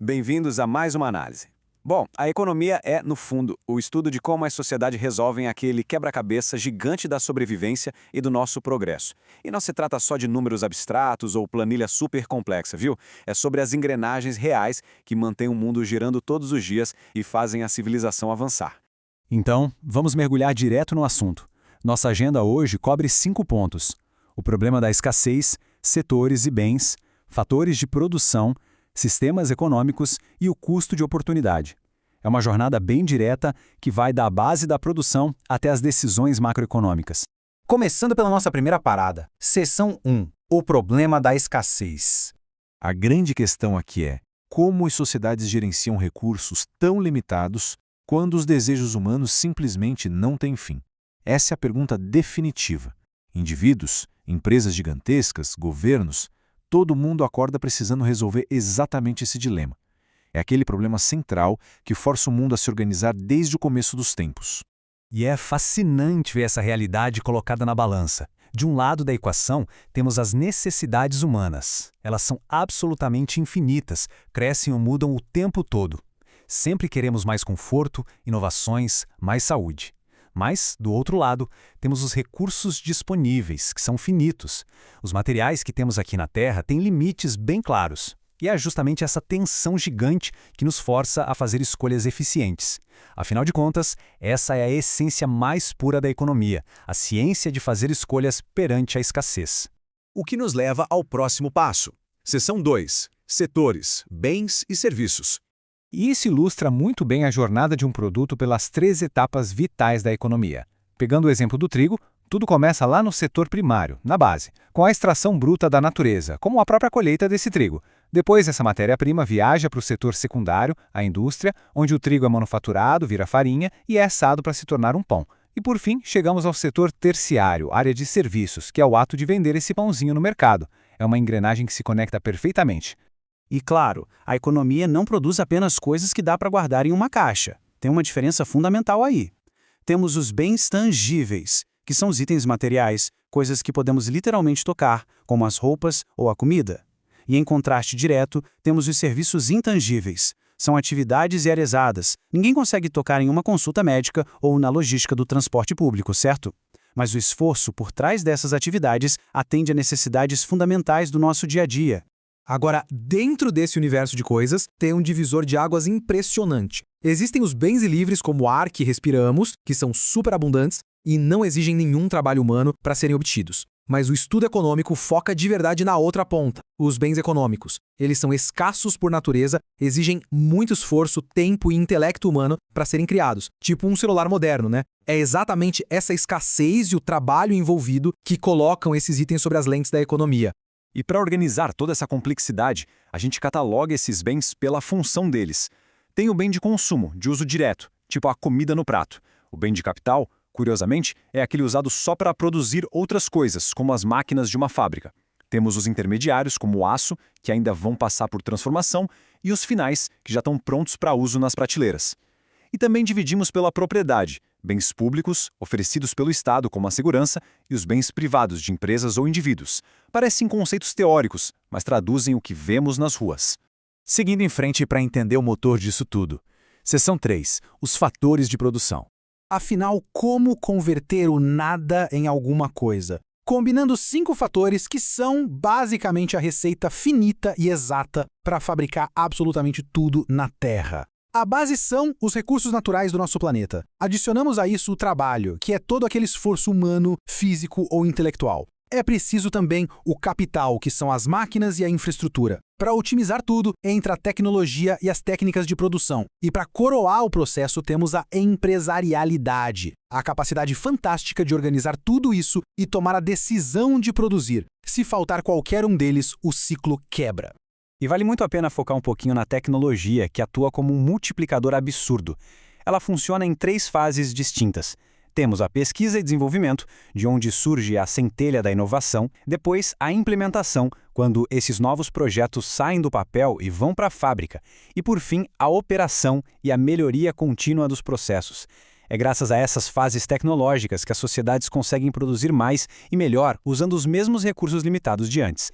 Bem-vindos a mais uma análise. Bom, a economia é, no fundo, o estudo de como as sociedades resolvem aquele quebra-cabeça gigante da sobrevivência e do nosso progresso. E não se trata só de números abstratos ou planilha super complexa, viu? É sobre as engrenagens reais que mantêm o mundo girando todos os dias e fazem a civilização avançar. Então, vamos mergulhar direto no assunto. Nossa agenda hoje cobre 5 pontos: o problema da escassez, setores e bens, fatores de produção, sistemas econômicos e o custo de oportunidade. É uma jornada bem direta que vai da base da produção até as decisões macroeconômicas. Começando pela nossa primeira parada, seção 1, o problema da escassez. A grande questão aqui é como as sociedades gerenciam recursos tão limitados quando os desejos humanos simplesmente não têm fim. Essa é a pergunta definitiva. Indivíduos, empresas gigantescas, governos, todo mundo acorda precisando resolver exatamente esse dilema. É aquele problema central que força o mundo a se organizar desde o começo dos tempos. E é fascinante ver essa realidade colocada na balança. De um lado da equação, temos as necessidades humanas. Elas são absolutamente infinitas, crescem ou mudam o tempo todo. Sempre queremos mais conforto, inovações, mais saúde. Mas, do outro lado, temos os recursos disponíveis, que são finitos. Os materiais que temos aqui na Terra têm limites bem claros. E é justamente essa tensão gigante que nos força a fazer escolhas eficientes. Afinal de contas, essa é a essência mais pura da economia, a ciência de fazer escolhas perante a escassez. O que nos leva ao próximo passo. Seção 2. Setores, bens e serviços. E isso ilustra muito bem a jornada de um produto pelas 3 etapas vitais da economia. Pegando o exemplo do trigo, tudo começa lá no setor primário, na base, com a extração bruta da natureza, como a própria colheita desse trigo. Depois, essa matéria-prima viaja para o setor secundário, a indústria, onde o trigo é manufaturado, vira farinha e é assado para se tornar um pão. E por fim, chegamos ao setor terciário, área de serviços, que é o ato de vender esse pãozinho no mercado. É uma engrenagem que se conecta perfeitamente. E claro, a economia não produz apenas coisas que dá para guardar em uma caixa. Tem uma diferença fundamental aí. Temos os bens tangíveis, que são os itens materiais, coisas que podemos literalmente tocar, como as roupas ou a comida. E em contraste direto, temos os serviços intangíveis. São atividades e arezadas. Ninguém consegue tocar em uma consulta médica ou na logística do transporte público, certo? Mas o esforço por trás dessas atividades atende a necessidades fundamentais do nosso dia a dia. Agora, dentro desse universo de coisas, tem um divisor de águas impressionante. Existem os bens livres como o ar que respiramos, que são superabundantes e não exigem nenhum trabalho humano para serem obtidos. Mas o estudo econômico foca de verdade na outra ponta, os bens econômicos. Eles são escassos por natureza, exigem muito esforço, tempo e intelecto humano para serem criados, tipo um celular moderno, né? É exatamente essa escassez e o trabalho envolvido que colocam esses itens sobre as lentes da economia. E para organizar toda essa complexidade, a gente cataloga esses bens pela função deles. Tem o bem de consumo, de uso direto, tipo a comida no prato. O bem de capital, curiosamente, é aquele usado só para produzir outras coisas, como as máquinas de uma fábrica. Temos os intermediários, como o aço, que ainda vão passar por transformação, e os finais, que já estão prontos para uso nas prateleiras. E também dividimos pela propriedade, bens públicos, oferecidos pelo Estado como a segurança, e os bens privados de empresas ou indivíduos. Parecem conceitos teóricos, mas traduzem o que vemos nas ruas. Seguindo em frente para entender o motor disso tudo. Seção 3. Os fatores de produção. Afinal, como converter o nada em alguma coisa? Combinando 5 fatores que são basicamente a receita finita e exata para fabricar absolutamente tudo na Terra. A base são os recursos naturais do nosso planeta. Adicionamos a isso o trabalho, que é todo aquele esforço humano, físico ou intelectual. É preciso também o capital, que são as máquinas e a infraestrutura. Para otimizar tudo, entra a tecnologia e as técnicas de produção. E para coroar o processo, temos a empresarialidade, a capacidade fantástica de organizar tudo isso e tomar a decisão de produzir. Se faltar qualquer um deles, o ciclo quebra. E vale muito a pena focar um pouquinho na tecnologia, que atua como um multiplicador absurdo. Ela funciona em 3 fases distintas. Temos a pesquisa e desenvolvimento, de onde surge a centelha da inovação, depois a implementação, quando esses novos projetos saem do papel e vão para a fábrica, e por fim a operação e a melhoria contínua dos processos. É graças a essas fases tecnológicas que as sociedades conseguem produzir mais e melhor usando os mesmos recursos limitados de antes.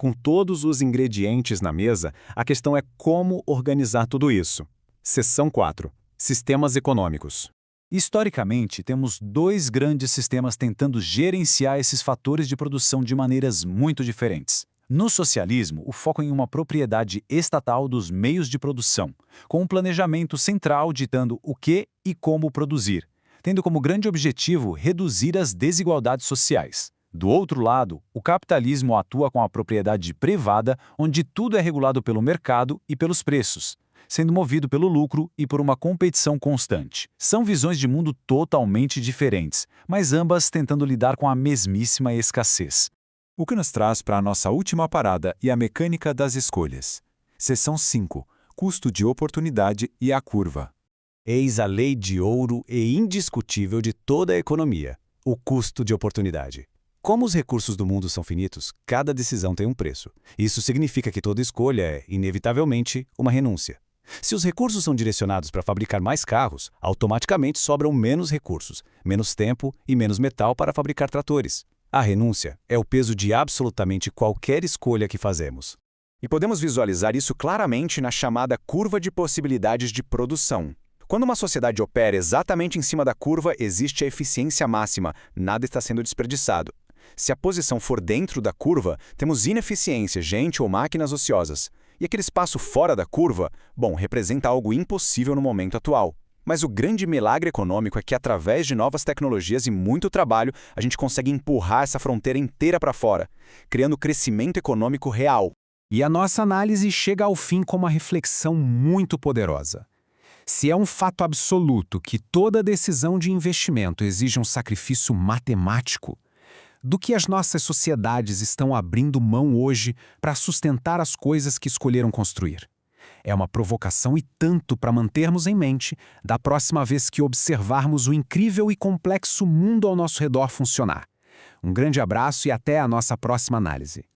Com todos os ingredientes na mesa, a questão é como organizar tudo isso. Seção 4. Sistemas econômicos. Historicamente, temos dois grandes sistemas tentando gerenciar esses fatores de produção de maneiras muito diferentes. No socialismo, o foco é em uma propriedade estatal dos meios de produção, com um planejamento central ditando o que e como produzir, tendo como grande objetivo reduzir as desigualdades sociais. Do outro lado, o capitalismo atua com a propriedade privada, onde tudo é regulado pelo mercado e pelos preços, sendo movido pelo lucro e por uma competição constante. São visões de mundo totalmente diferentes, mas ambas tentando lidar com a mesmíssima escassez. O que nos traz para a nossa última parada e a mecânica das escolhas. Seção 5. Custo de oportunidade e a curva. Eis a lei de ouro e indiscutível de toda a economia: o custo de oportunidade. Como os recursos do mundo são finitos, cada decisão tem um preço. Isso significa que toda escolha é, inevitavelmente, uma renúncia. Se os recursos são direcionados para fabricar mais carros, automaticamente sobram menos recursos, menos tempo e menos metal para fabricar tratores. A renúncia é o peso de absolutamente qualquer escolha que fazemos. E podemos visualizar isso claramente na chamada curva de possibilidades de produção. Quando uma sociedade opera exatamente em cima da curva, existe a eficiência máxima, nada está sendo desperdiçado. Se a posição for dentro da curva, temos ineficiência, gente ou máquinas ociosas. E aquele espaço fora da curva, representa algo impossível no momento atual. Mas o grande milagre econômico é que, através de novas tecnologias e muito trabalho, a gente consegue empurrar essa fronteira inteira para fora, criando crescimento econômico real. E a nossa análise chega ao fim com uma reflexão muito poderosa. Se é um fato absoluto que toda decisão de investimento exige um sacrifício matemático, do que as nossas sociedades estão abrindo mão hoje para sustentar as coisas que escolheram construir? É uma provocação e tanto para mantermos em mente da próxima vez que observarmos o incrível e complexo mundo ao nosso redor funcionar. Um grande abraço e até a nossa próxima análise.